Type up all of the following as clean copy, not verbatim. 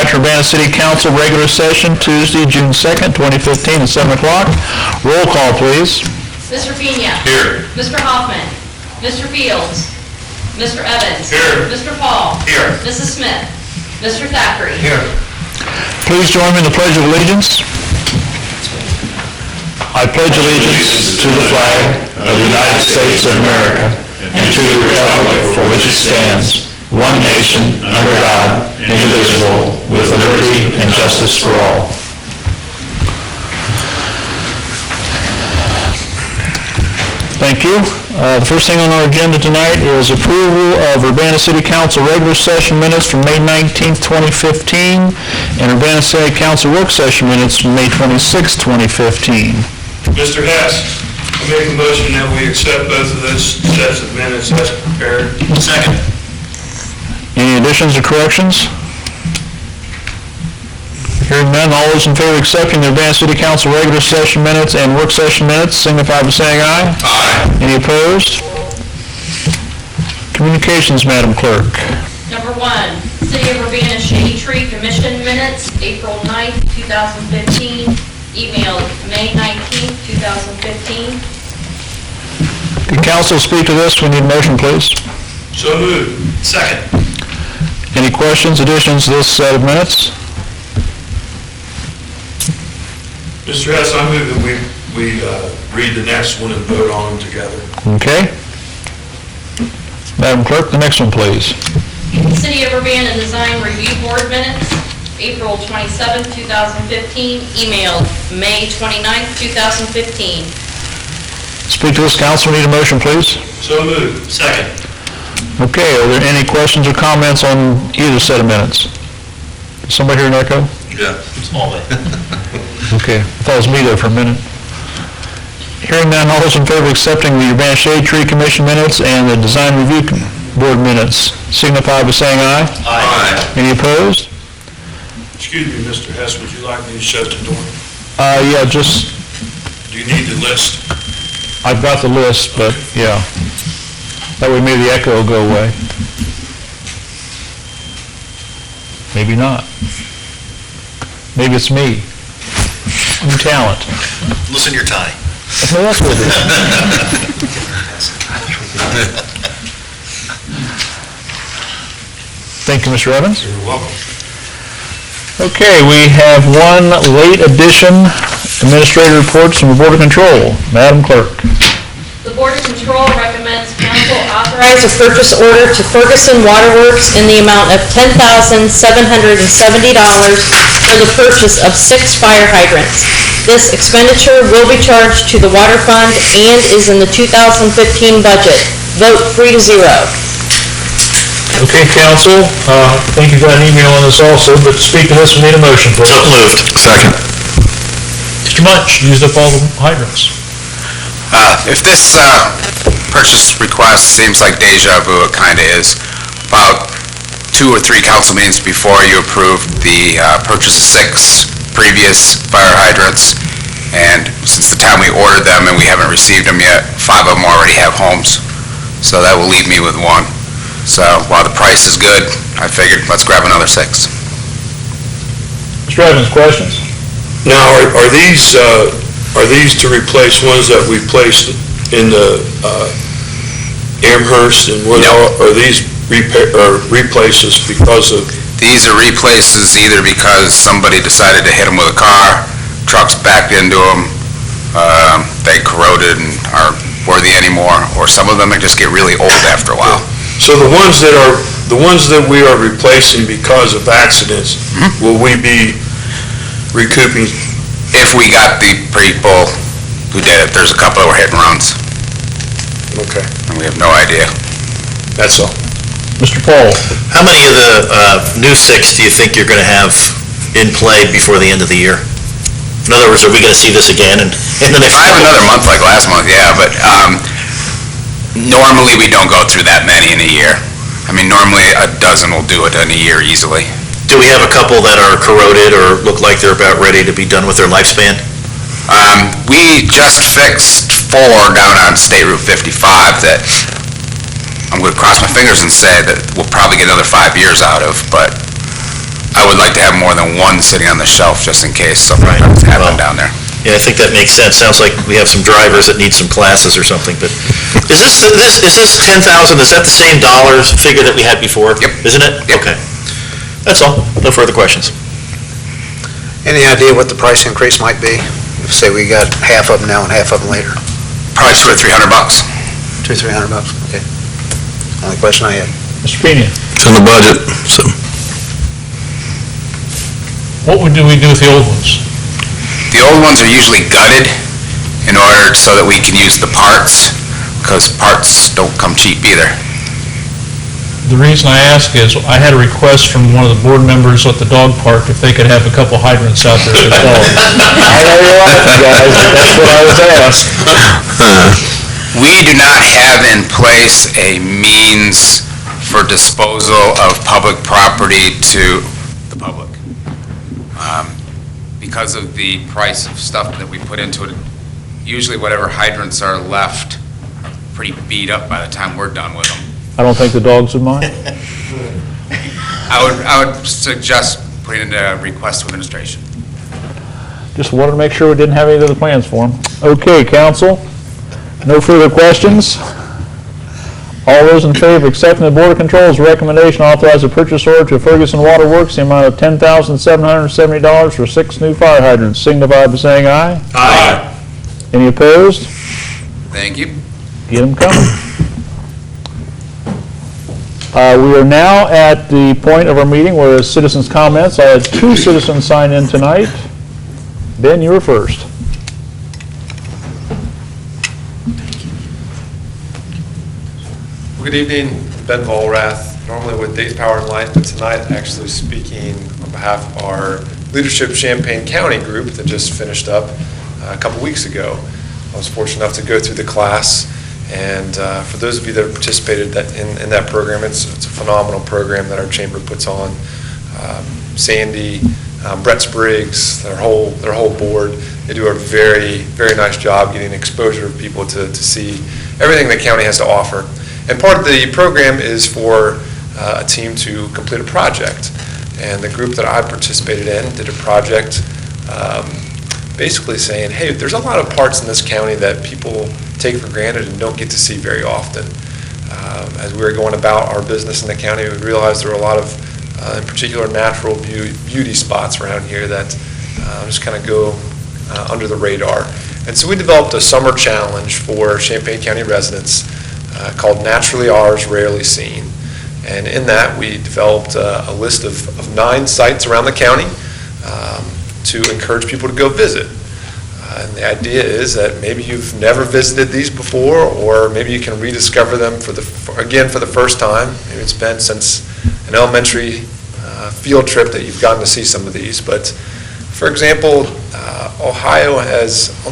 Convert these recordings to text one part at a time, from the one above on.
back to Urbana City Council regular session Tuesday, June 2nd, 2015 at 7 o'clock. Roll call, please. Mr. Pena. Here. Mr. Hoffman. Mr. Fields. Mr. Evans. Here. Mr. Paul. Here. Mrs. Smith. Mr. Thackeray. Here. Please join me in the Pledge of Allegiance. I pledge allegiance to the flag of the United States of America and to the republic for which it stands, one nation, under God, indivisible, with liberty and justice for all. Thank you. The first thing on our agenda tonight is approval of Urbana City Council regular session minutes from May 19th, 2015, and Urbana City Council work session minutes from May 26th, 2015. Mr. Hess, I make a motion that we accept both of those sets of minutes as prepared. Second. Any additions or corrections? Hearing none, all those in favor of accepting the Urbana City Council regular session minutes and work session minutes signify by saying aye. Aye. Any opposed? Communications, Madam Clerk. Number 1, City of Urbana Shade Tree Commission minutes, April 9th, 2015, emailed May 19th, 2015. Could council speak to this? We need a motion, please. So moved. Second. Any questions, additions to this set of minutes? Mr. Hess, I move that we read the next one and vote on them together. Okay. Madam Clerk, the next one, please. City of Urbana Design Review Board minutes, April 27th, 2015, emailed May 29th, 2015. Speak to this, council. We need a motion, please. So moved. Second. Okay, are there any questions or comments on either set of minutes? Somebody hear an echo? Yeah, small way. Okay, I thought it was me there for a minute. Hearing none, all those in favor of accepting the Urbana Shade Tree Commission minutes and the Design Review Board minutes signify by saying aye. Aye. Any opposed? Excuse me, Mr. Hess, would you like me to shut the door? Yeah, just, Do you need the list? I've got the list, but yeah. That way maybe the echo will go away. Maybe not. Maybe it's me. New talent. Loosen your tie. No, that's what it is. Thank you, Mr. Evans. You're welcome. Okay, we have one late addition, administrative reports from the Board of Control. Madam Clerk. The Board of Control recommends council authorize a purchase order to Ferguson Waterworks in the amount of $10,770 for the purchase of 6 fire hydrants. This expenditure will be charged to the water fund and is in the 2015 budget. Vote 3-0. Okay, council, I think you got an email on this also, but to speak to this, we need a motion, please. So moved. Second. Too much, used up all the hydrants. If this purchase request seems like deja vu, it kind of is. About 2 or 3 council meetings before, you approved the purchase of 6 previous fire hydrants, and since the time we ordered them and we haven't received them yet, 5 of them already have homes, so that will leave me with 1. So while the price is good, I figured let's grab another 6. Mr. Evans, questions? Now, are these to replace ones that we placed in the Amherst and what? No. Are these replaces because of? These are replaces either because somebody decided to hit them with a car, trucks backed into them, they corroded and aren't worthy anymore, or some of them just get really old after a while. So the ones that we are replacing because of accidents, will we be recouping? If we got the people who did it, there's a couple that were hit and runs, Okay, and we have no idea. that's all. Mr. Paul. How many of the new 6 do you think you're going to have in play before the end of the year? In other words, are we going to see this again in the next? If I have another month like last month, yeah, but normally we don't go through that many in a year. I mean, normally a dozen will do it in a year easily. Do we have a couple that are corroded or look like they're about ready to be done with their lifespan? We just fixed 4 down on State Route 55 that I'm going to cross my fingers and say that we'll probably get another 5 years out of, but I would like to have have more than one sitting on the shelf just in case something Right. does happen Well, down there. Yeah, I think that makes sense. Sounds like we have some drivers that need some classes or something, but is this 10,000, is that the same dollars figure that we had before? Yep. Isn't it? Yep. Okay. That's all. No further questions. Any idea what the price increase might be? Say we got half of them now and half of them later. Probably $200 or $300. $200-300, okay. Only question I had. Mr. Pena? It's in the budget, so. What do we do with the old ones? The old ones are usually gutted in order so that we can use the parts, because parts don't come cheap either. The reason I ask is, I had a request from one of the board members at the dog park if they could have a couple hydrants out there for dogs. I know you're laughing, guys, but that's what I was asked. We do not have in place a means for disposal of public property to the public. Because of the price of stuff that we put into it, usually whatever hydrants are left are pretty beat up by the time we're done with them. I don't think the dogs would mind. I would suggest putting in a request to administration. Just wanted to make sure we didn't have any other plans for them. Okay, council, no further questions? All those in favor of accepting the Board of Control's recommendation to authorize a purchase order to Ferguson Water Works in the amount of $10,770 for 6 new fire hydrants, signify by saying aye. Aye. Any opposed? Thank you. Get them coming. We are now at the point of our meeting where there's citizens' comments. I had 2 citizens sign in tonight. Ben, you were first. Good evening, Ben Volrath, normally with Dayton Power and Light, but tonight actually speaking on behalf of our Leadership Champaign County group that just finished up a couple weeks ago. I was fortunate enough to go through the class, and for those of you that have participated in that program, it's a phenomenal program that our chamber puts on. Sandy, Brett Spriggs, their whole board, they do a very, very nice job getting exposure of people to see everything the county has to offer. And part of the program is for a team to complete a project. And the group that I participated in did a project basically saying, hey, there's a lot of parts in this county that people take for granted and don't get to see very often. As we were going about our business in the county, we realized there were a lot of, in particular, natural beauty spots around here that just kind of go under the radar. And so we developed a summer challenge for Champaign County residents called Naturally Ours, Rarely Seen. And in that, we developed a list of 9 sites around the county to encourage people to go visit. And the idea is that maybe you've never visited these before, or maybe you can rediscover them for the first time. Maybe it's been since an elementary field trip that you've gotten to see some of these. But for example, Ohio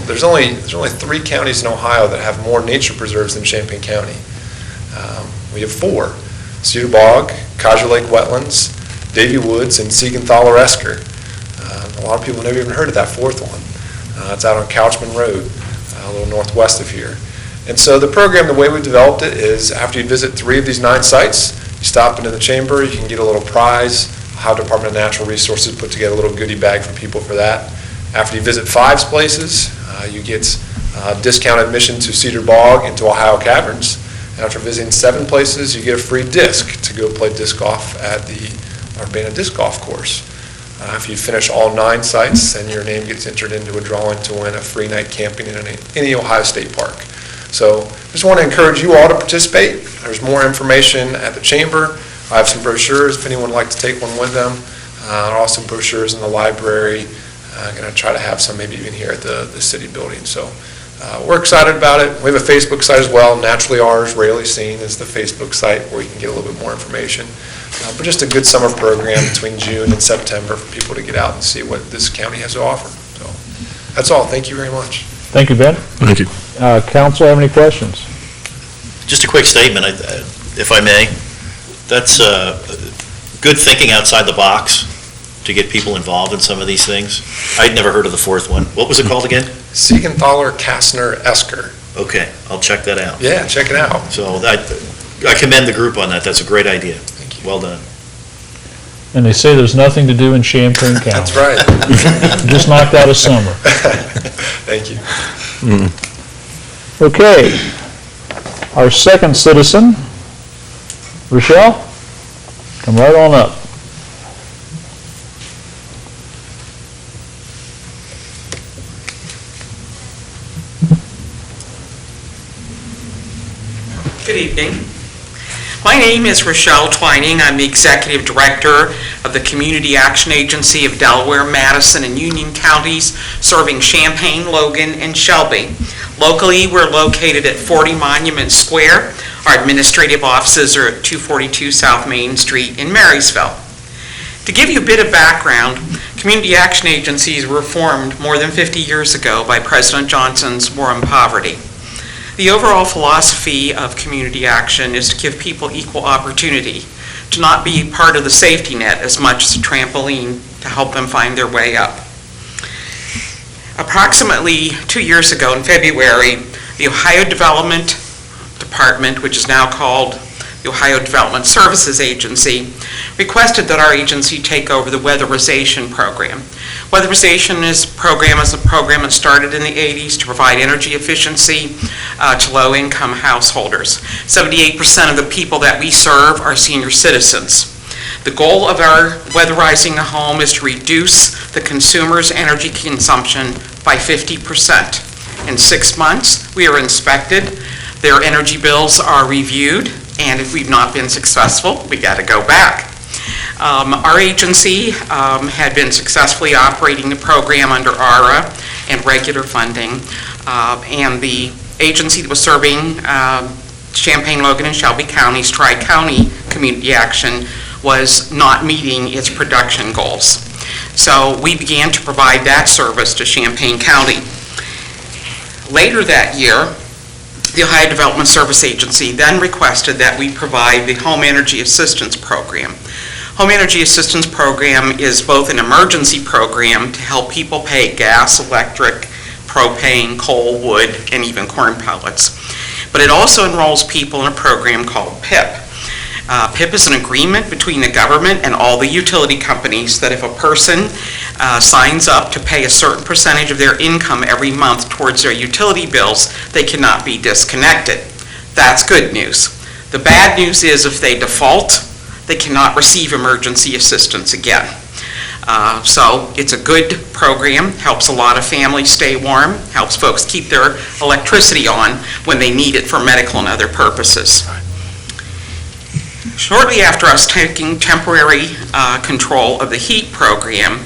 there's only 3 counties in Ohio that have more nature preserves than Champaign County. We have 4: Cedar Bog, Kaiser Lake Wetlands, Davy Woods, and Siegenthaler-Esker. A lot of people never even heard of that 4th one. It's out on Couchman Road, a little northwest of here. And so the program, the way we developed it is after you visit 3 of these 9 sites, you stop into the chamber, you can get a little prize. Ohio Department of Natural Resources put together a little goodie bag for people for that. After you visit 5 places, you get discounted admission to Cedar Bog and to Ohio Caverns. And after visiting 7 places, you get a free disc to go play disc golf at the Urbana Disc Golf Course. If you finish all 9 sites, then your name gets entered into a drawing to win a free night camping in any Ohio State park. So just want to encourage you all to participate. There's more information at the chamber. I have some brochures if anyone would like to take one with them. There are also brochures in the library. I'm going to try to have some maybe even here at the city building. So we're excited about it. We have a Facebook site as well. Naturally Ours, Rarely Seen is the Facebook site where you can get a little bit more information. But just a good summer program between June and September for people to get out and see what this county has to offer. So that's all. Thank you very much. Thank you, Ben. Thank you. Council, have any questions? Just a quick statement, if I may. That's good thinking outside the box to get people involved in some of these things. I'd never heard of the 4th one. What was it called again? Siegenthaler-Esker. Okay, I'll check that out. Yeah, check it out. So I commend the group on that. That's a great idea. Thank you. Well done. and they say there's nothing to do in Champaign County. That's right. Just knocked out a summer. Thank you. Okay. Our second citizen, Rochelle, come right on up. Good evening. My name is Rochelle Twining. I'm the Executive Director of the Community Action Agency of Delaware, Madison, and Union Counties, serving Champaign, Logan, and Shelby. Locally, we're located at 40 Monument Square. Our administrative offices are at 242 South Main Street in Marysville. To give you a bit of background, community action agencies were formed more than 50 years ago by President Johnson's War on Poverty. The overall philosophy of community action is to give people equal opportunity, to not be part of the safety net as much as a trampoline to help them find their way up. Approximately 2 years ago in February, the Ohio Development Department, which is now called the Ohio Development Services Agency, requested that our agency take over the weatherization program. Weatherization is a program that started in the 80s to provide energy efficiency to low-income householders. 78% of the people that we serve are senior citizens. The goal of our weatherizing a home is to reduce the consumer's energy consumption by 50%. In 6 months, we are inspected, their energy bills are reviewed, and if we've not been successful, we got to go back. Our agency had been successfully operating the program under ARA and regular funding, and the agency that was serving Champaign, Logan, and Shelby Counties, Tri-County Community Action, was not meeting its production goals. So we began to provide that service to Champaign County. Later that year, the Ohio Development Service Agency then requested that we provide the Home Energy Assistance Program. Home Energy Assistance Program is both an emergency program to help people pay gas, electric, propane, coal, wood, and even corn pellets. But it also enrolls people in a program called PIP. PIP is an agreement between the government and all the utility companies that if a person signs up to pay a certain percentage of their income every month towards their utility bills, they cannot be disconnected. That's good news. The bad news is if they default, they cannot receive emergency assistance again. So it's a good program, helps a lot of families stay warm, helps folks keep their electricity on when they need it for medical and other purposes. Shortly after us taking temporary control of the heat program,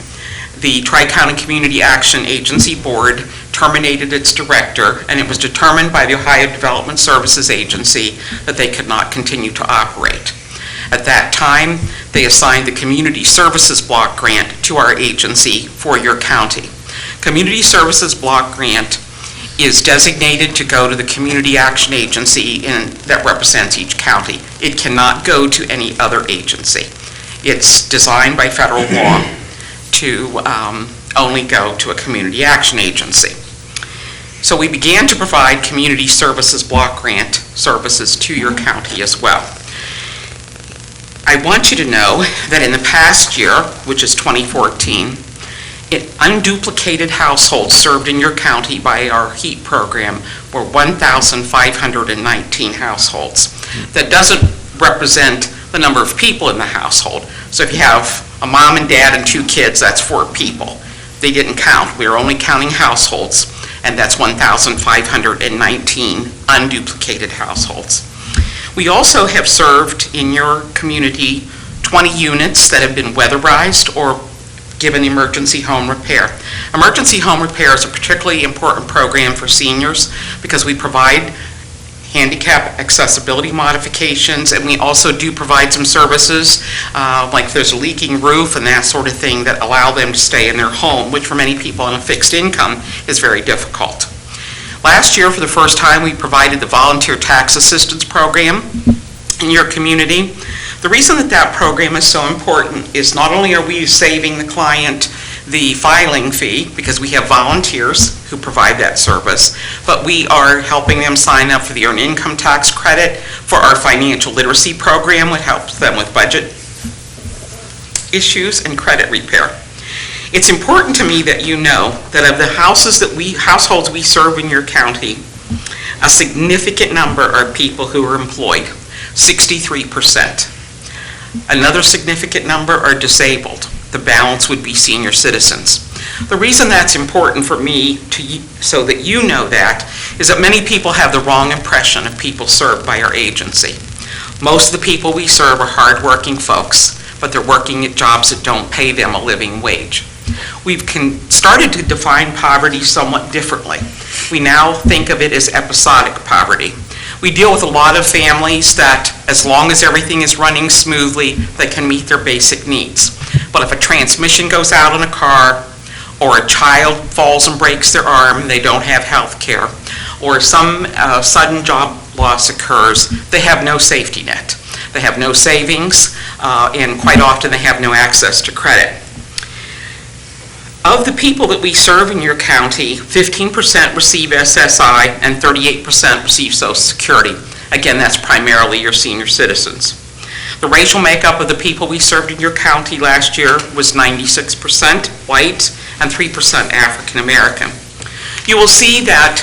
the Tri-County Community Action Agency Board terminated its director, and it was determined by the Ohio Development Services Agency that they could not continue to operate. At that time, they assigned the Community Services Block Grant to our agency for your county. Community Services Block Grant is designated to go to the Community Action Agency that represents each county. It cannot go to any other agency. It's designed by federal law to only go to a Community Action Agency. So we began to provide Community Services Block Grant services to your county as well. I want you to know that in the past year, which is 2014, unduplicated households served in your county by our HEAT program were 1,519 households. That doesn't represent the number of people in the household. So if you have a mom and dad and 2 kids, that's 4 people. They didn't count. We were only counting households, and that's 1,519 unduplicated households. We also have served in your community 20 units that have been weatherized or given emergency home repair. Emergency home repair is a particularly important program for seniors because we provide handicap accessibility modifications, and we also do provide some services like if there's a leaking roof and that sort of thing that allow them to stay in their home, which for many people on a fixed income is very difficult. Last year, for the first time, we provided the Volunteer Tax Assistance Program in your community. The reason that program is so important is not only are we saving the client the filing fee, because we have volunteers who provide that service, but we are helping them sign up for the Earned Income Tax Credit for our financial literacy program, which helps them with budget issues, and credit repair. It's important to me that you know that of the households we serve in your county, a significant number are people who are employed, 63%. Another significant number are disabled. The balance would be senior citizens. The reason that's important for me, so that you know that, is that many people have the wrong impression of people served by our agency. Most of the people we serve are hardworking folks, but they're working at jobs that don't pay them a living wage. We've started to define poverty somewhat differently. We now think of it as episodic poverty. We deal with a lot of families that, as long as everything is running smoothly, they can meet their basic needs. But if a transmission goes out on a car, or a child falls and breaks their arm and they don't have health care, or some sudden job loss occurs, they have no safety net. They have no savings, and quite often they have no access to credit. Of the people that we serve in your county, 15% receive SSI and 38% receive Social Security. Again, that's primarily your senior citizens. The racial makeup of the people we served in your county last year was 96% white and 3% African American. You will see that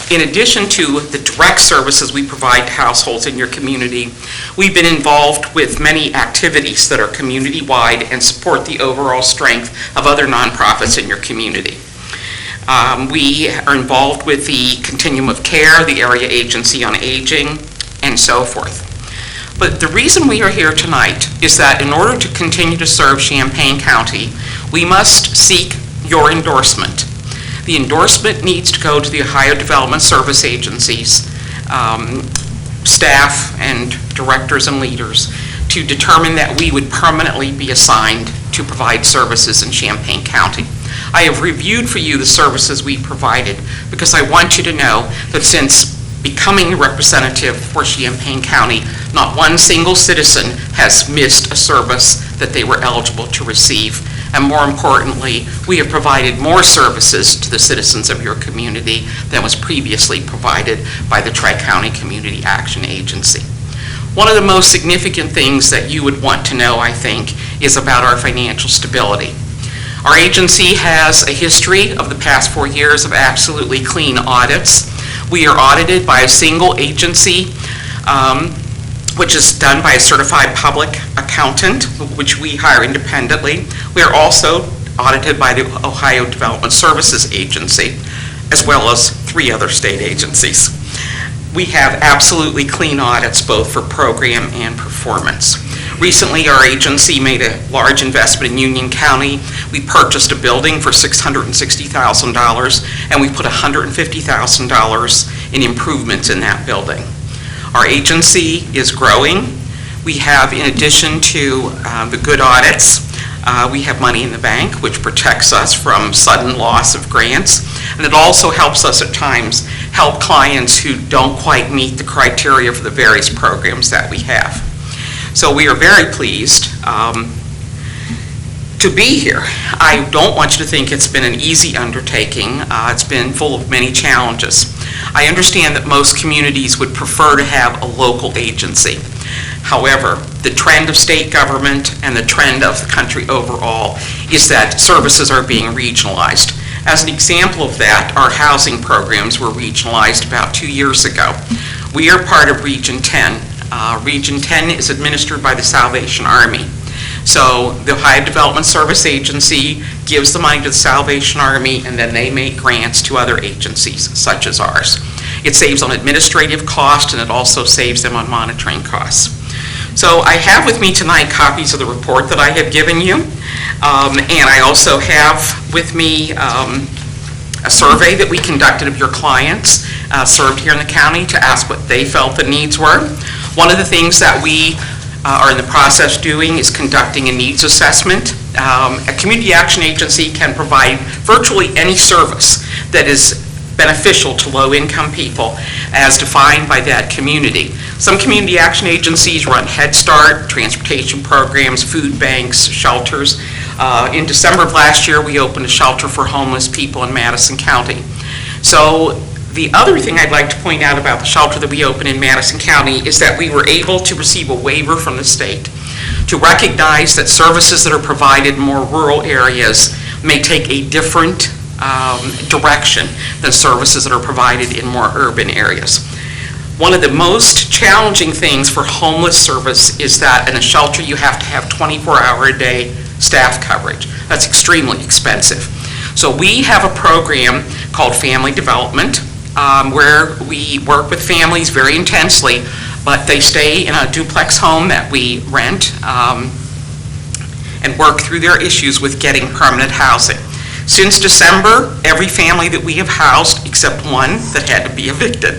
in addition to the direct services we provide to households in your community, we've been involved with many activities that are community-wide and support the overall strength of other nonprofits in your community. We are involved with the Continuum of Care, the Area Agency on Aging, and so forth. But the reason we are here tonight is that in order to continue to serve Champaign County, we must seek your endorsement. The endorsement needs to go to the Ohio Development Service Agency's staff and directors and leaders to determine that we would permanently be assigned to provide services in Champaign County. I have reviewed for you the services we provided because I want you to know that since becoming a representative for Champaign County, not one single citizen has missed a service that they were eligible to receive. And more importantly, we have provided more services to the citizens of your community than was previously provided by the Tri-County Community Action Agency. One of the most significant things that you would want to know, I think, is about our financial stability. Our agency has a history of the past 4 years of absolutely clean audits. We are audited by a single agency, which is done by a certified public accountant, which we hire independently. We are also audited by the Ohio Development Services Agency, as well as 3 other state agencies. We have absolutely clean audits, both for program and performance. Recently, our agency made a large investment in Union County. We purchased a building for $660,000, and we put $150,000 in improvements in that building. Our agency is growing. We have, in addition to the good audits, we have money in the bank, which protects us from sudden loss of grants, and it also helps us at times help clients who don't quite meet the criteria for the various programs that we have. So we are very pleased to be here. I don't want you to think it's been an easy undertaking. It's been full of many challenges. I understand that most communities would prefer to have a local agency. However, the trend of state government and the trend of the country overall is that services are being regionalized. As an example of that, our housing programs were regionalized about 2 years ago. We are part of Region 10. Region 10 is administered by the Salvation Army. So the Ohio Development Service Agency gives the money to the Salvation Army, and then they make grants to other agencies, such as ours. It saves on administrative costs, and it also saves them on monitoring costs. So I have with me tonight copies of the report that I have given you, and I also have with me a survey that we conducted of your clients served here in the county to ask what they felt the needs were. One of the things that we are in the process doing is conducting a needs assessment. A community action agency can provide virtually any service that is beneficial to low-income people as defined by that community. Some community action agencies run Head Start, transportation programs, food banks, shelters. In December of last year, we opened a shelter for homeless people in Madison County. So the other thing I'd like to point out about the shelter that we opened in Madison County is that we were able to receive a waiver from the state to recognize that services that are provided in more rural areas may take a different direction than services that are provided in more urban areas. One of the most challenging things for homeless service is that in a shelter you have to have 24-hour-a-day staff coverage. That's extremely expensive. So we have a program called Family Development, where we work with families very intensely, but they stay in a duplex home that we rent and work through their issues with getting permanent housing. Since December, every family that we have housed, except one that had to be evicted,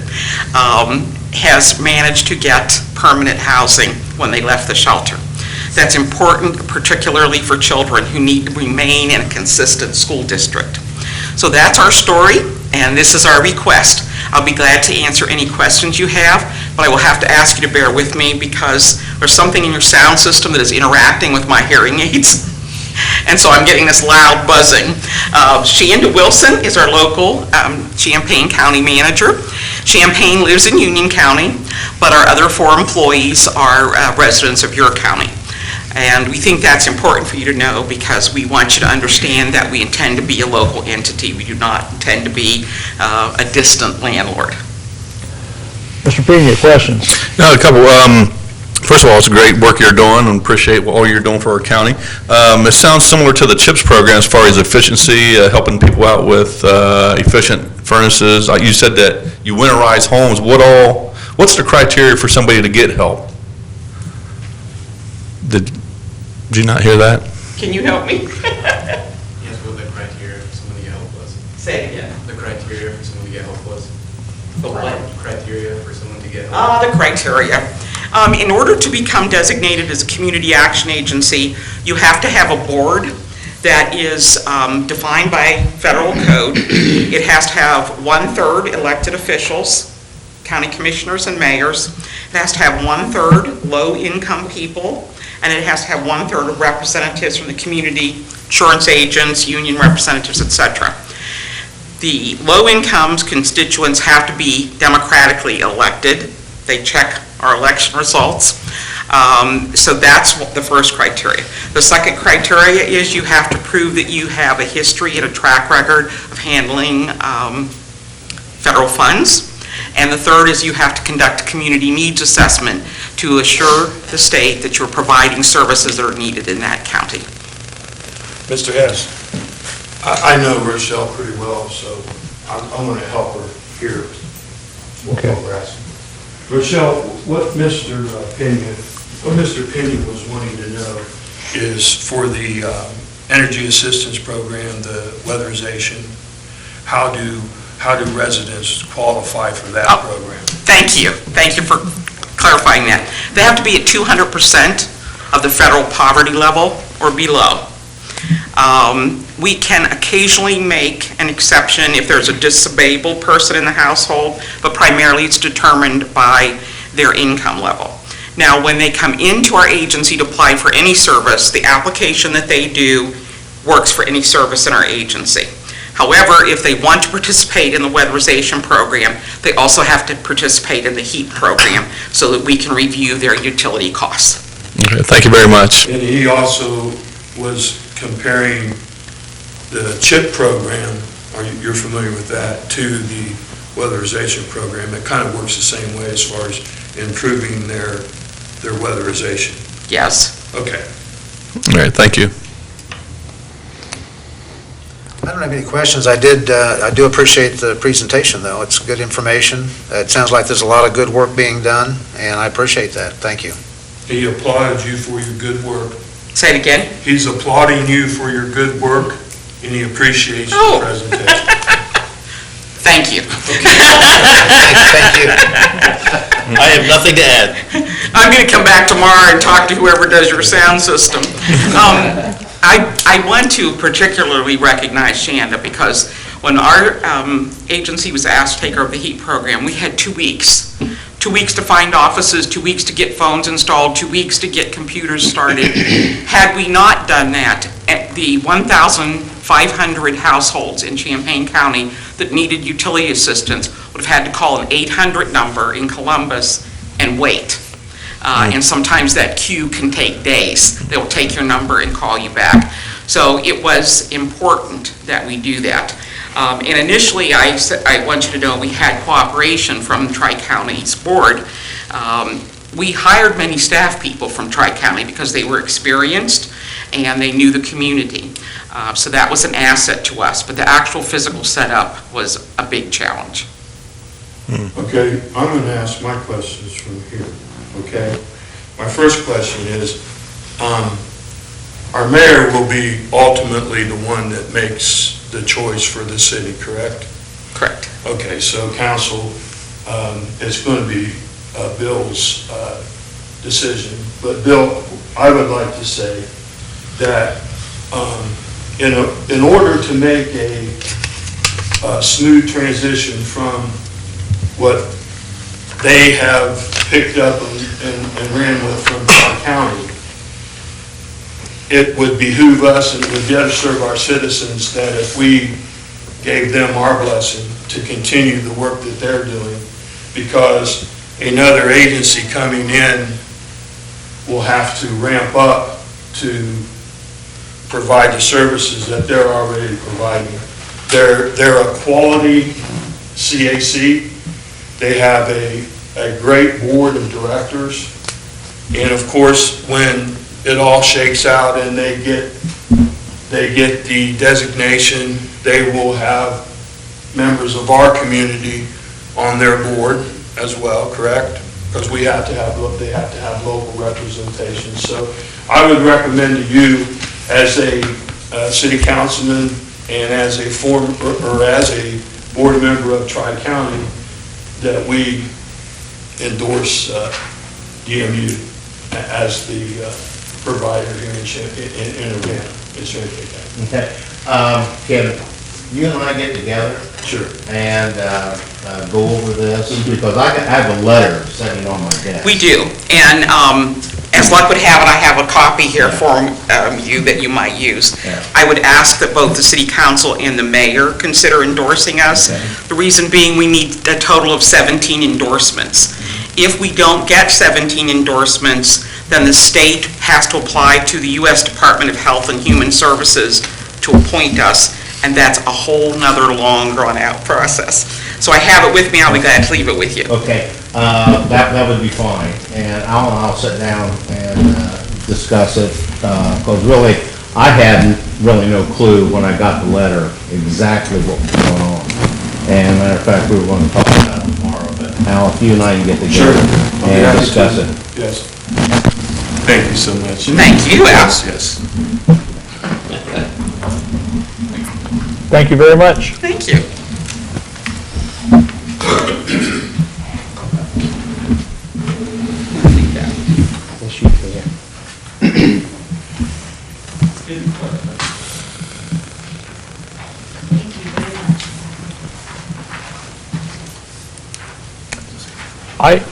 has managed to get permanent housing when they left the shelter. That's important, particularly for children who need to remain in a consistent school district. So that's our story, and this is our request. I'll be glad to answer any questions you have, but I will have to ask you to bear with me because there's something in your sound system that is interacting with my hearing aids. And so I'm getting this loud buzzing. Shanda Wilson is our local Champaign County manager. Champaign lives in Union County, but our other 4 employees are residents of your county. And we think that's important for you to know because we want you to understand that we intend to be a local entity. We do not intend to be a distant landlord. Mr. Pena, questions? No, a couple. First of all, it's great work you're doing and appreciate all you're doing for our county. It sounds similar to the CHIPS program as far as efficiency, helping people out with efficient furnaces. You said that you winterize homes. What's the criteria for somebody to get help? Did you not hear that? Can you help me? Yes, what the criteria for someone to get help was. Say it again. The criteria for someone to get help was. The what? Criteria for someone to get help. The criteria. In order to become designated as a community action agency, you have to have a board that is defined by federal code. It has to have 1/3 elected officials, county commissioners and mayors. It has to have 1/3 low-income people, and it has to have 1/3 of representatives from the community, insurance agents, union representatives, etc. The low-income constituents have to be democratically elected. They check our election results. So that's the first criteria. The second criteria is you have to prove that you have a history and a track record of handling federal funds. And the third is you have to conduct a community needs assessment to assure the state that you're providing services that are needed in that county. Mr. Hess? I know Rochelle pretty well, so I'm going to help her here. Okay. Rochelle, what Mr. Pena was wanting to know Is for the energy assistance program, the weatherization, how do residents qualify for that program? Thank you. Thank you for clarifying that. They have to be at 200% of the federal poverty level or below. We can occasionally make an exception if there's a disabled person in the household, but primarily it's determined by their income level. Now, when they come into our agency to apply for any service, the application that they do works for any service in our agency. However, if they want to participate in the weatherization program, they also have to participate in the heat program so that we can review their utility costs. Okay, thank you very much. And he also was comparing the CHIP program, you're familiar with that, to the weatherization program. It kind of works the same way as far as improving their weatherization. Yes. Okay. All right, thank you. I don't have any questions. I do appreciate the presentation, though. It's good information. It sounds like there's a lot of good work being done, and I appreciate that. Thank you. He applauded you for your good work. Say it again. He's applauding you for your good work, and he appreciates Oh. the presentation. Thank you. Thank you. I have nothing to add. I'm going to come back tomorrow and talk to whoever does your sound system. I want to particularly recognize Shanda because when our agency was asked to take over the heat program, we had 2 weeks. 2 weeks to find offices, 2 weeks to get phones installed, 2 weeks to get computers started. Had we not done that, the 1,500 households in Champaign County that needed utility assistance would have had to call an 800 number in Columbus and wait. And sometimes that queue can take days. They'll take your number and call you back. So it was important that we do that. And initially, I want you to know, we had cooperation from the Tri-County's board. We hired many staff people from Tri-County because they were experienced and they knew the community. So that was an asset to us, but the actual physical setup was a big challenge. Okay, I'm going to ask my questions from here, okay? My first question is, our mayor will be ultimately the one that makes the choice for the city, correct? Correct. Okay, so council, it's going to be Bill's decision. But Bill, I would like to say that in order to make a smooth transition from what they have picked up and ran with from Clark County, it would behoove us and it would better serve our citizens that if we gave them our blessing to continue the work that they're doing, because another agency coming in will have to ramp up to provide the services that they're already providing. They're a quality CAC. They have a great board of directors. And of course, when it all shakes out and they get the designation, they will have members of our community on their board as well, correct? Because they have to have local representation. So I would recommend to you, as a city councilman and as a board member of Tri-County, that we endorse DMU as the provider here in Urbana. Okay. Kevin, you and I get together? Sure. And go over this? Because I have a letter sitting on my desk. We do, and as luck would have it, I have a copy here for you that you might use. Yeah. I would ask that both the city council and the mayor consider endorsing us. Okay. The reason being, we need a total of 17 endorsements. If we don't get 17 endorsements, then the state has to apply to the U.S. Department of Health and Human Services to appoint us, and that's a whole nother long, drawn-out process. So I have it with me, I'll be glad to leave it with you. Okay, that would be fine, and I'll sit down and discuss it, because really, I had really no clue when I got the letter exactly what was going on. And matter of fact, we were going to talk about it tomorrow, but Al, if you and I can get together and discuss it. Yes. Thank you so much. Thank you, Al. Yes. Thank you very much. Thank you. Yes, you can. Thank you very much.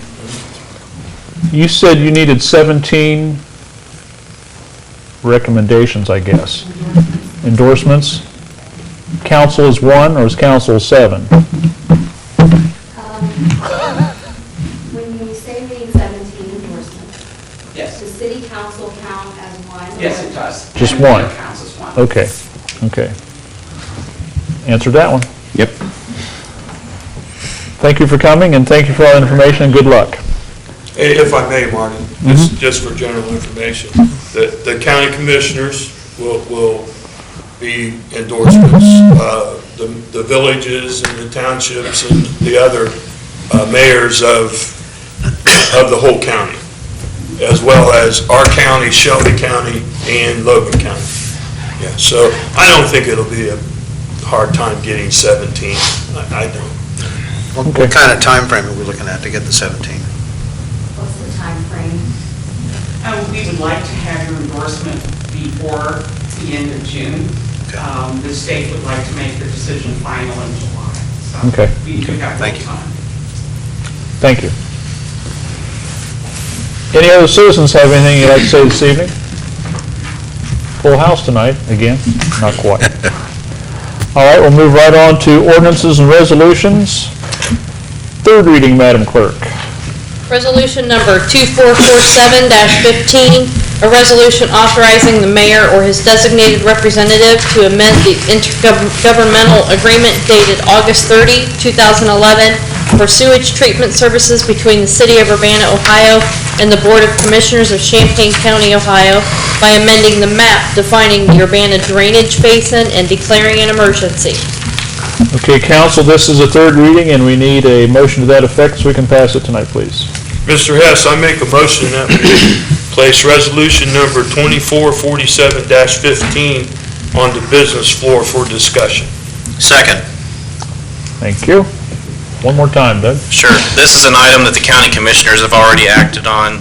You said you needed 17 recommendations, I guess. Endorsements? Council is 1, or is council 7? When you say we need 17 endorsements, Yes. does city council count as one? Yes, it does. Just And one. mayor counts as one. Okay, okay. Answered that one. Yep. Thank you for coming, and thank you for all the information, and good luck. If I may, Martin, just for general information, the county commissioners will be endorsements, the villages and the townships and the other mayors of the whole county, as well as our county, Shelby County, and Logan County. Yeah, so I don't think it'll be a hard time getting 17. I don't. What kind of time frame are we looking at to get the 17? What's the time frame? We would like to have your endorsement before the end of June. The state would like to make the decision final in July. So Okay. we do have Thank little you. time. Thank you. Any other citizens have anything you'd like to say this evening? Full house tonight, again, not quite. All right, we'll move right on to ordinances and resolutions. Third reading, Madam Clerk. Resolution number 2447-15, a resolution authorizing the mayor or his designated representative to amend the intergovernmental agreement dated August 30, 2011 for sewage treatment services between the City of Urbana, Ohio and the Board of Commissioners of Champaign County, Ohio by amending the map defining the Urbana drainage basin and declaring an emergency. Okay, council, this is a third reading, and we need a motion to that effect, so we can pass it tonight, please. Mr. Hess, I make a motion that we place resolution number 2447-15 on the business floor for discussion. Second. Thank you. One more time, Doug. Sure. This is an item that the county commissioners have already acted on.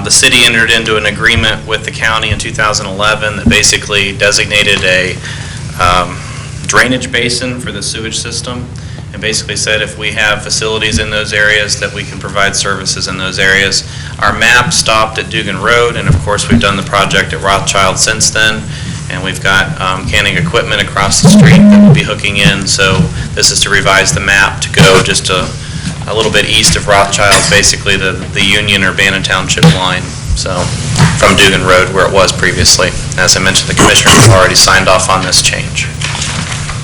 The city entered into an agreement with the county in 2011 that basically designated a drainage basin for the sewage system, and basically said if we have facilities in those areas that we can provide services in those areas. Our map stopped at Dugan Road, and of course we've done the project at Rothschild since then, and we've got canning equipment across the street that we'll be hooking in, so this is to revise the map to go just a little bit east of Rothschild, basically the Union Urbana Township line, so from Dugan Road where it was previously. As I mentioned, the commissioners have already signed off on this change.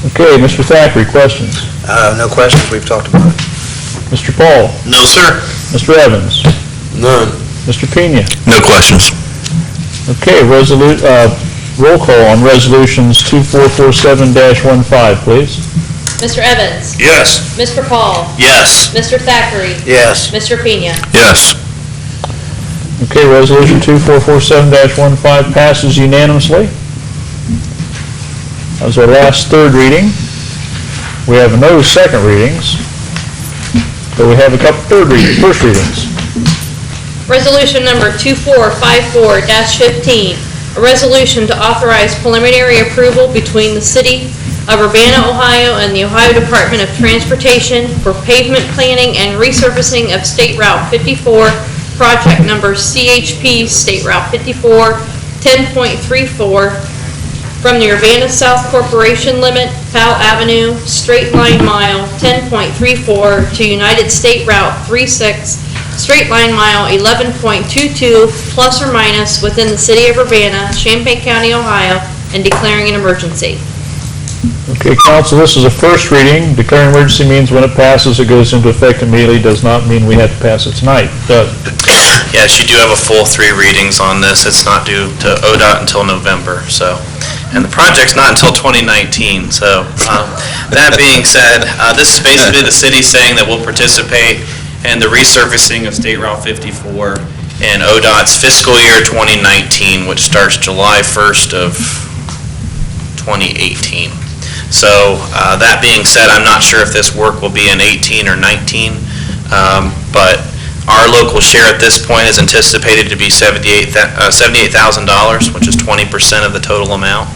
Okay, Mr. Thackeray, questions? No questions, we've talked about it. Mr. Paul? No, sir. Mr. Evans? None. Mr. Pena? No questions. Okay, roll call on resolutions 2447-15, please. Mr. Evans? Yes. Mr. Paul? Yes. Mr. Thackeray? Yes. Mr. Pena? Yes. Okay, resolution 2447-15 passes unanimously. That was our last third reading. We have no second readings, but we have a couple first readings. Resolution number 2454-15, a resolution to authorize preliminary approval between the City of Urbana, Ohio and the Ohio Department of Transportation for pavement planning and resurfacing of State Route 54, project number CHP State Route 54, 10.34, from the Urbana South Corporation Limit, Powell Avenue, straight line mile 10.34 to United State Route 36, straight line mile 11.22, plus or minus within the City of Urbana, Champaign County, Ohio, and declaring an emergency. Okay, council, this is a first reading. Declaring emergency means when it passes, it goes into effect immediately. Does not mean we have to pass it tonight. Doug? Yes, you do have a full 3 readings on this. It's not due to ODOT until November, so. And the project's not until 2019, so that being said, this is basically the city saying that we'll participate in the resurfacing of State Route 54 in ODOT's fiscal year 2019, which starts July 1st of 2018. So that being said, I'm not sure if this work will be in 18 or 19, but our local share at this point is anticipated to be $78,000, which is 20% of the total amount.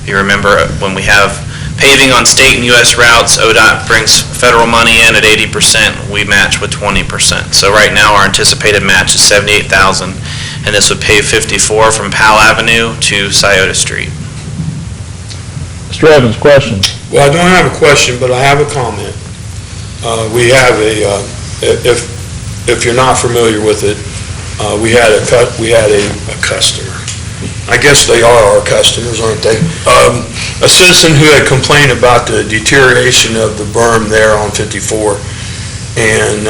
You remember when we have paving on state and U.S. routes, ODOT brings federal money in at 80%, we match with 20%. So right now our anticipated match is $78,000, and this would pave 54 from Powell Avenue to Scioto Street. Mr. Evans, questions? Well, I don't have a question, but I have a comment. We have if you're not familiar with it, we had a customer. I guess they are our customers, aren't they? A citizen who had complained about the deterioration of the berm there on 54, and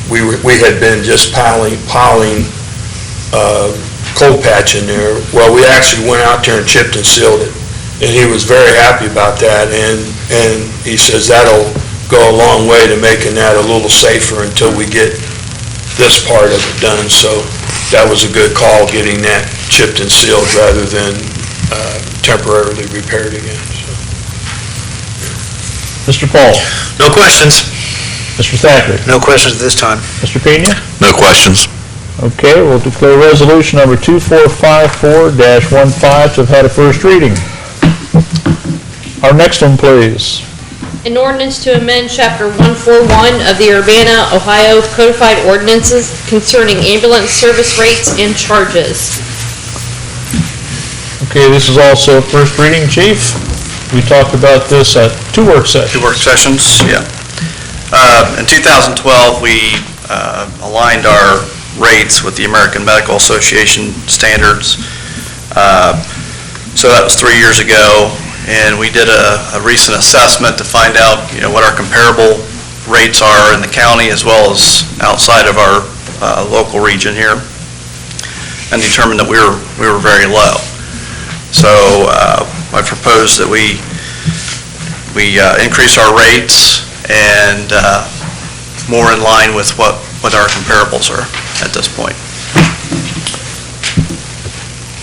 we had been just piling coal patch in there. Well, we actually went out there and chipped and sealed it, and he was very happy about that, and he says that'll go a long way to making that a little safer until we get this part of it done. So that was a good call, getting that chipped and sealed rather than temporarily repaired again. So. Mr. Paul? No questions. Mr. Thackeray? No questions at this time. Mr. Pena? No questions. Okay, we'll declare resolution number 2454-15 to have had a first reading. Our next one, please. An ordinance to amend Chapter 141 of the Urbana, Ohio Codified Ordinances concerning ambulance service rates and charges. Okay, this is also a first reading, Chief. We talked about this at 2 work sessions. 2 work sessions, yeah. In 2012, we aligned our rates with the American Medical Association standards. So that was 3 years ago, and we did a recent assessment to find out, what our comparable rates are in the county as well as outside of our local region here, and determined that we were very low. So I proposed that we increase our rates and more in line with what our comparables are at this point.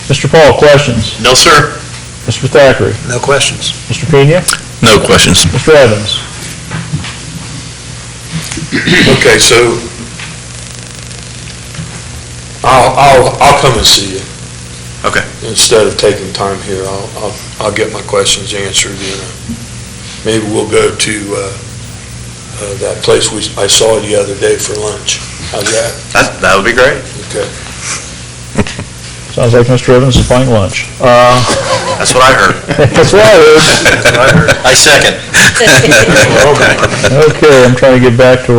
Mr. Paul, questions? No, sir. Mr. Thackeray? No questions. Mr. Pena? No questions. Mr. Evans? Okay, so I'll come and see you. Okay. Instead of taking time here, I'll get my questions answered, maybe we'll go to that place I saw the other day for lunch. How's that? That would be great. Okay. Sounds like Mr. Evans is buying lunch. That's what I heard. That's what I heard. I second. Okay, I'm trying to get back to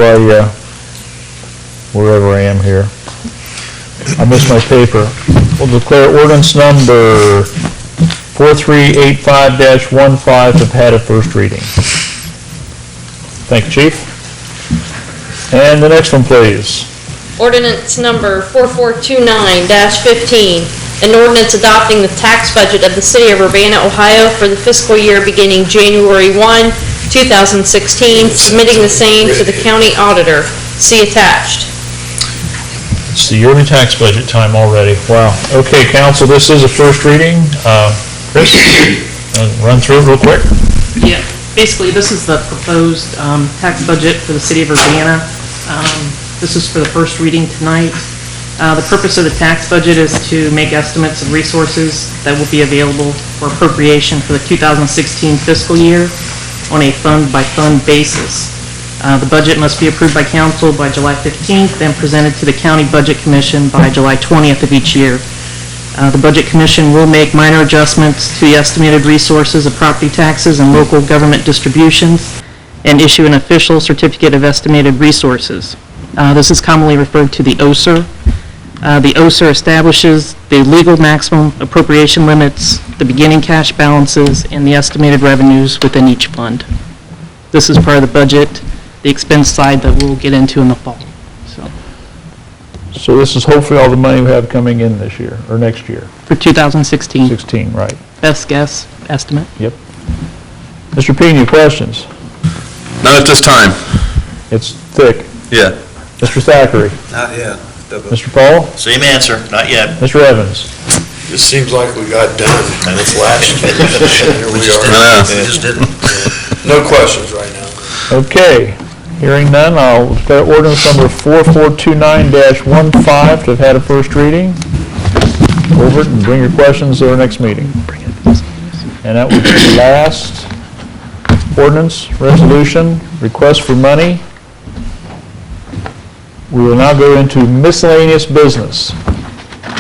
wherever I am here. I missed my paper. We'll declare ordinance number 4385-15 to have had a first reading. Thank you, Chief. And the next one, please. Ordinance number 4429-15, an ordinance adopting the tax budget of the city of Urbana, Ohio for the fiscal year beginning January 1, 2016, submitting the same to the county auditor. See attached. It's the yearly tax budget time already. Wow. Okay, council, this is a first reading. Chris, run through it real quick. Yeah, basically, this is the proposed tax budget for the city of Urbana. This is for the first reading tonight. The purpose of the tax budget is to make estimates of resources that will be available for appropriation for the 2016 fiscal year on a fund-by-fund basis. The budget must be approved by council by July 15th, then presented to the County Budget Commission by July 20th of each year. The Budget Commission will make minor adjustments to the estimated resources of property taxes and local government distributions and issue an official certificate of estimated resources. This is commonly referred to the OSER. The OSER establishes the legal maximum appropriation limits, the beginning cash balances, and the estimated revenues within each fund. This is part of the budget, the expense side that we'll get into in the fall. So this is hopefully all the money we have coming in this year, or next year. For 2016. 16, right. Best guess estimate. Yep. Mr. Pena, questions? None at this time. It's thick. Yeah. Mr. Thackeray? Not yet. Mr. Paul? Same answer, not yet. Mr. Evans? It seems like we got done with last year. Here we are. We just did it. No questions right now. Okay. Hearing none, I'll declare ordinance number 4429-15 to have had a first reading. Over it and bring your questions to our next meeting. And that was the last ordinance, resolution, request for money. We will now go into miscellaneous business.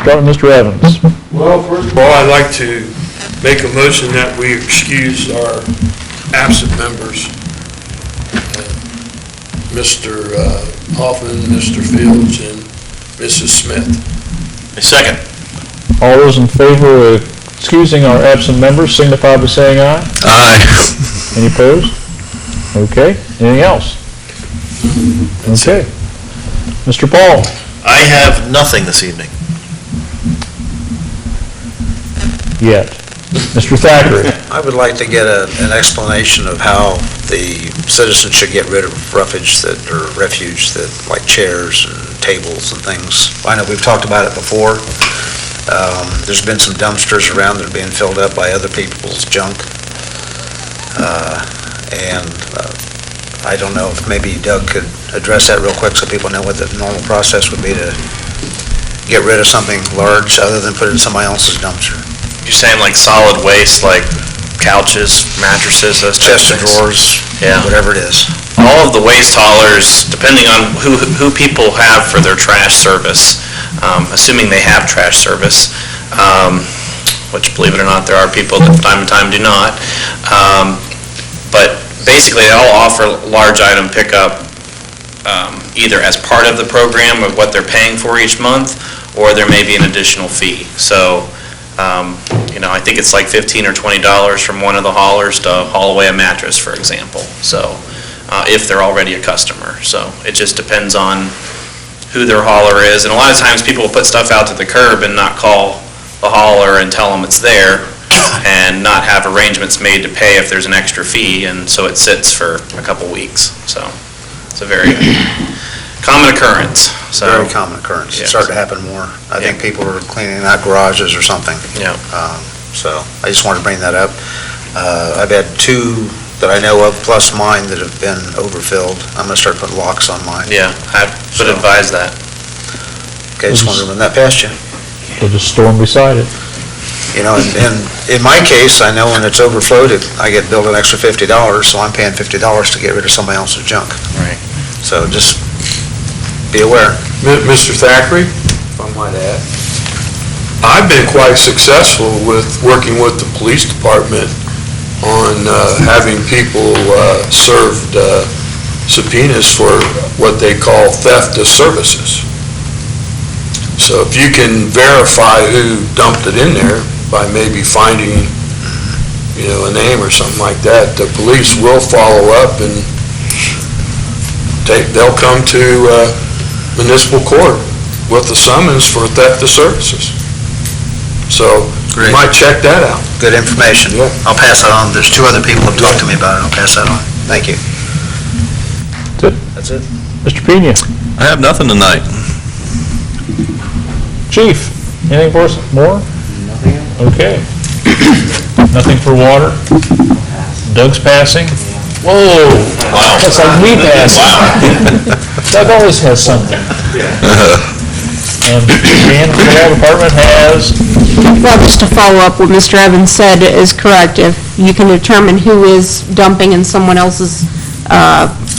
Start with Mr. Evans. Well, first of all, I'd like to make a motion that we excuse our absent members, Mr. Hoffman, Mr. Fields, and Mrs. Smith. A second. All those in favor of excusing our absent members signify by saying aye. Aye. Any opposed? Okay. Anything else? Okay. Mr. Paul? I have nothing this evening. Yet. Mr. Thackeray? I would like to get an explanation of how the citizens should get rid of refuge that, like chairs and tables and things. I know we've talked about it before. There's been some dumpsters around that are being filled up by other people's junk. I don't know if maybe Doug could address that real quick so people know what the normal process would be to get rid of something large other than put it in somebody else's dumpster. You're saying like solid waste, like couches, mattresses, those types Chest of of things? drawers, Yeah. whatever it is. All of the waste haulers, depending on who people have for their trash service, assuming they have trash service, which, believe it or not, there are people that from time to time do not. But basically, they all offer large item pickup either as part of the program of what they're paying for each month, or there may be an additional fee. So, I think it's like $15 or $20 from one of the haulers to haul away a mattress, for example. So, if they're already a customer. So it just depends on who their hauler is. And a lot of times people will put stuff out to the curb and not call the hauler and tell them it's there, and not have arrangements made to pay if there's an extra fee, and so it sits for a couple weeks. So it's a very common occurrence. So, Very common occurrence. It's starting to happen more. I think people are cleaning out garages or something. Yeah. So I just wanted to bring that up. I've had two that I know of, plus mine, that have been overfilled. I'm going to start putting locks on mine. Yeah, I would advise that. Okay, just wanted to run that past you. We'll just store them beside it. And in my case, I know when it's overflowed, I get billed an extra $50, so I'm paying $50 to get rid of somebody else's junk. Right. So just be aware. Mr. Thackeray, if I might add, I've been quite successful with working with the police department on having people served subpoenas for what they call theft of services. So if you can verify who dumped it in there by maybe finding, a name or something like that, the police will follow up and they'll come to municipal court with a summons for theft of services. So you might check that out. Good information. Yeah. I'll pass that on. There's two other people who have talked to me about it. I'll pass that on. Thank you. That's it. Mr. Pena? I have nothing tonight. Chief, anything for us more? Nothing else? Okay. Nothing for water? Doug's passing? Whoa! Wow. That's like me passing. Wow. Doug always has something. And Dan, the law department has? Well, just to follow up, what Mr. Evans said is correct. If you can determine who is dumping in someone else's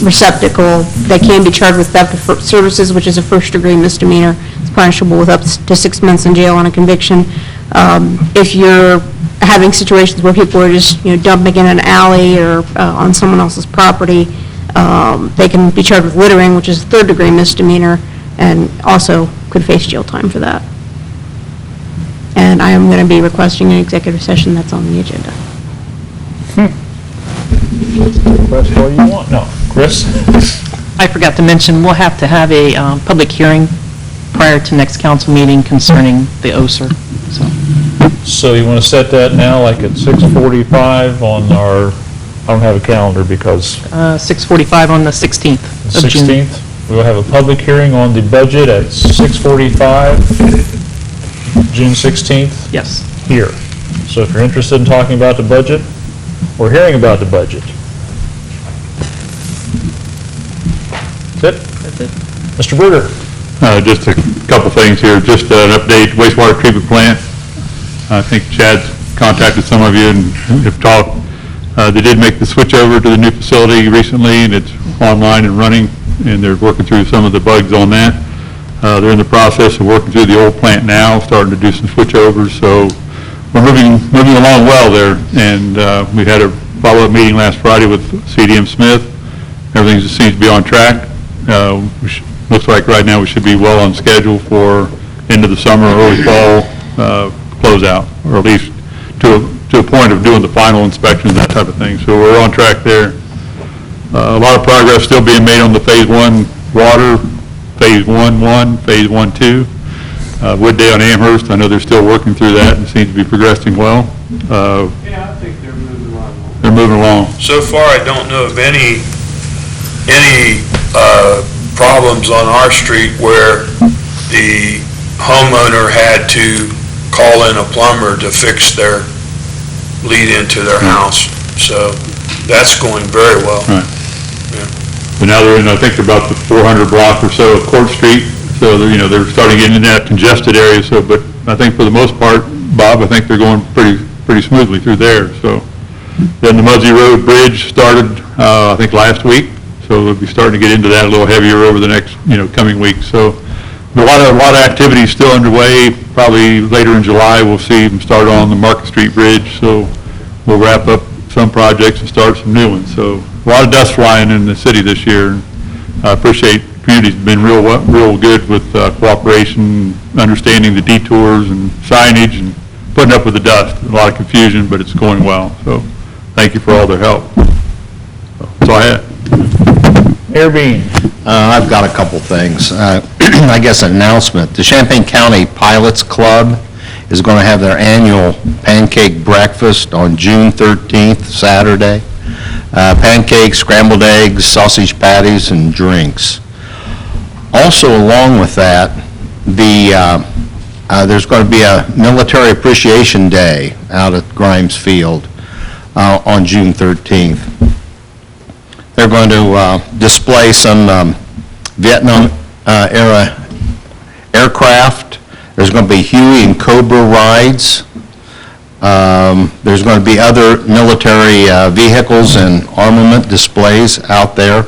receptacle, they can be charged with theft of services, which is a first-degree misdemeanor. It's punishable with up to 6 months in jail on a conviction. If you're having situations where people are just, dumping in an alley or on someone else's property, they can be charged with littering, which is a third-degree misdemeanor, and also could face jail time for that. And I am going to be requesting an executive session that's on the agenda. That's all you want? No. Chris? I forgot to mention, we'll have to have a public hearing prior to next council meeting concerning the OSER. So you want to set that now, like at 6:45 on our, I don't have a calendar because... 6:45 on the 16th of June. 16th? We'll have a public hearing on the budget at 6:45, June 16th? Yes. Here. So if you're interested in talking about the budget, or hearing about the budget. That's it? That's it. Mr. Bruder? Just a couple things here. Just an update, wastewater treatment plant. I think Chad's contacted some of you and have talked. They did make the switch over to the new facility recently, and it's online and running, and they're working through some of the bugs on that. They're in the process of working through the old plant now, starting to do some switchovers, so we're moving along well there. And we had a follow-up meeting last Friday with CDM Smith. Everything seems to be on track. Looks like right now we should be well on schedule for end of the summer, early fall closeout, or at least to a point of doing the final inspections, that type of thing. So we're on track there. A lot of progress still being made on the Phase 1 water, Phase 1-1, Phase 1-2. Wood Day on Amherst, I know they're still working through that and seems to be progressing well. Yeah, I think they're moving along. They're moving along. So far, I don't know of any problems on our street where the homeowner had to call in a plumber to fix their lead into their house. So that's going very well. Right. But now they're in, I think, about the 400 block or so of Court Street. So they're starting to get into that congested area. So, but I think for the most part, Bob, I think they're going pretty smoothly through there. So then the Muzzy Road Bridge started, I think, last week. So we'll be starting to get into that a little heavier over the next, coming weeks. So a lot of activity still underway. Probably later in July, we'll see them start on the Market Street Bridge. So we'll wrap up some projects and start some new ones. So a lot of dust flying in the city this year. I appreciate, the community's been real good with cooperation, understanding the detours and signage and putting up with the dust. A lot of confusion, but it's going well. So thank you for all their help. That's all I had. Mayor Bean. I've got a couple things. I guess an announcement. The Champaign County Pilots Club is going to have their annual pancake breakfast on June 13th, Saturday. Pancakes, scrambled eggs, sausage patties, and drinks. Also, along with that, there's going to be a Military Appreciation Day out at Grimes Field on June 13th. They're going to display some Vietnam-era aircraft. There's going to be Huey and Cobra rides. There's going to be other military vehicles and armament displays out there.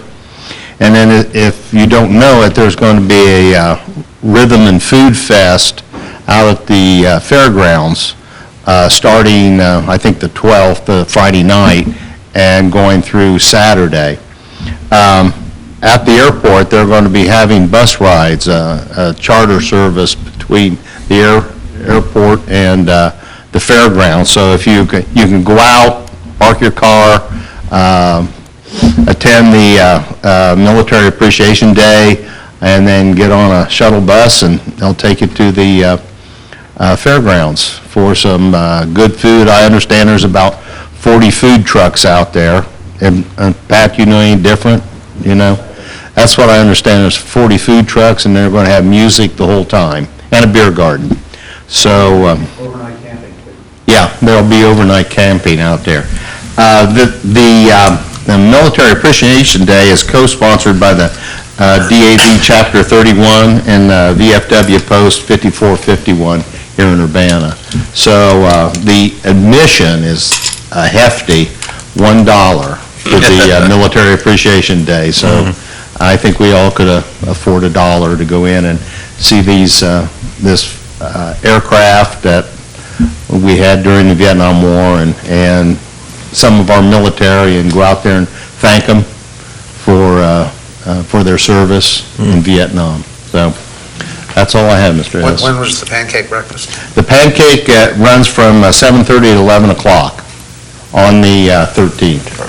And then if you don't know it, there's going to be a Rhythm and Food Fest out at the fairgrounds starting, I think, the 12th, Friday night, and going through Saturday. At the airport, they're going to be having bus rides, a charter service between the airport and the fairgrounds. So if you can go out, park your car, attend the Military Appreciation Day, and then get on a shuttle bus, and they'll take you to the fairgrounds for some good food. I understand there's about 40 food trucks out there. And Pat, you know any different? You know? That's what I understand. There's 40 food trucks, and they're going to have music the whole time, and a beer garden. So, Overnight camping. yeah, there'll be overnight camping out there. The Military Appreciation Day is co-sponsored by the DAV Chapter 31 and VFW Post 5451 here in Urbana. So the admission is a hefty $1 for the Military Appreciation Day. So I think we all could afford $1 to go in and see this aircraft that we had during the Vietnam War, and some of our military, and go out there and thank them for their service in Vietnam. So that's all I have, Mr. Ellis. When was the pancake breakfast? The pancake runs from 7:30 to 11 o'clock on the 13th.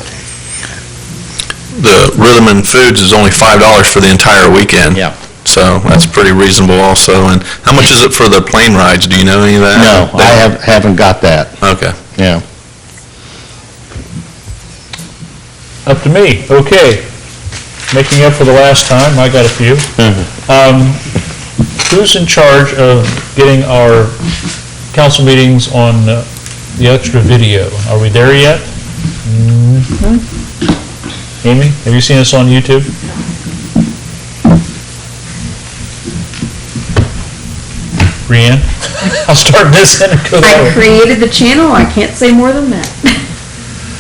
The Rhythm and Foods is only $5 for the entire weekend. Yeah. So that's pretty reasonable also. And how much is it for the plane rides? Do you know any of that? No, I haven't got that. Okay. Yeah. Up to me, okay. Making up for the last time, I got a few. Who's in charge of getting our council meetings on the extra video? Are we there yet? Amy, have you seen us on YouTube? Brianne? I'll start this and go that I way. created the channel, I can't say more than that.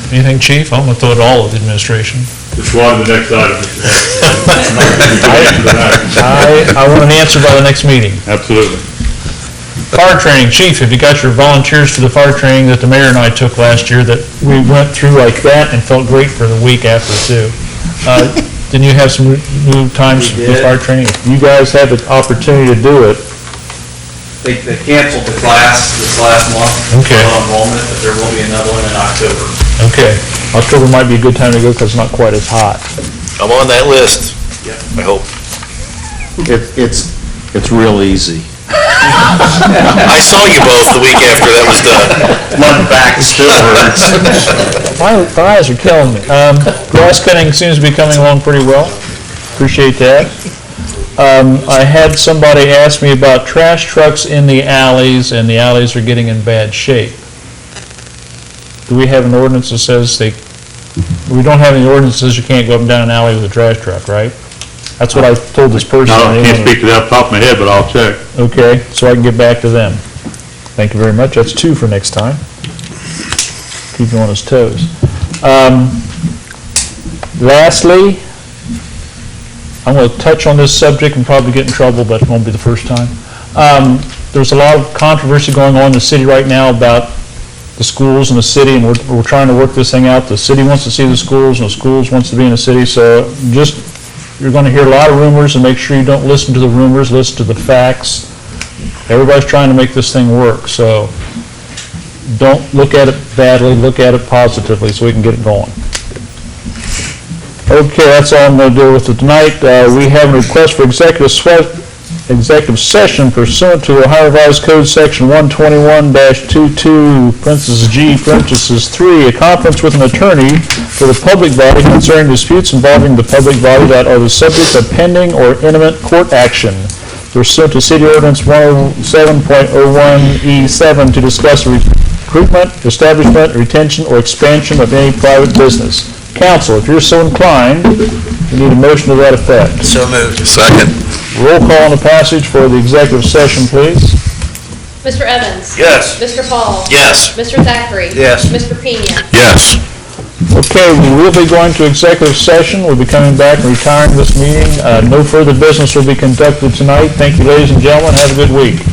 Anything, Chief? I'm gonna throw it all at the administration. Just on to the next item, Mr. I want an answer by the next meeting. Absolutely. Fire training, Chief, have you got your volunteers for the fire training that the mayor and I took last year that we went through like that and felt great for the week after too? Didn't you have some new times for fire training? If you guys had the opportunity to do it. They canceled the class this last month. Okay. For enrollment, but there will be another one in October. Okay. October might be a good time to go because it's not quite as hot. I'm on that list. I hope. It's real easy. I saw you both the week after that was done. My back still hurts. My eyes are killing me. Grass cutting seems to be coming along pretty well. Appreciate that. I had somebody ask me about trash trucks in the alleys, and the alleys are getting in bad shape. Do we have an ordinance that says we don't have any ordinance that says you can't go up and down an alley with a trash truck, right? That's what I told this person. I can't speak to that off the top of my head, but I'll check. Okay, so I can get back to them. Thank you very much. That's 2 for next time. Keep you on his toes. Lastly, I'm going to touch on this subject and probably get in trouble, but it won't be the first time. There's a lot of controversy going on in the city right now about the schools in the city, and we're trying to work this thing out. The city wants to see the schools, and the schools wants to be in the city. So just you're going to hear a lot of rumors, and make sure you don't listen to the rumors, listen to the facts. Everybody's trying to make this thing work, so don't look at it badly, look at it positively so we can get it going. Okay, that's all I'm going to do with it tonight. We have a request for executive session pursuant to Ohio Revised Code Section 121-22, parentheses G, parentheses 3, a conference with an attorney for the public body concerning disputes involving the public body that are the subject of pending or imminent court action pursuant to City Ordinance 107.01E7 to discuss recruitment, establishment, retention, or expansion of any private business. Council, if you're so inclined, we need a motion to that effect. So moved. Second. Roll call on the passage for the executive session, please. Mr. Evans? Yes. Mr. Paul? Yes. Mr. Thackeray? Yes. Mr. Pena? Yes. Okay, we will be going to executive session. We'll be coming back and retiring this meeting. No further business will be conducted tonight. Thank you, ladies and gentlemen. Have a good week.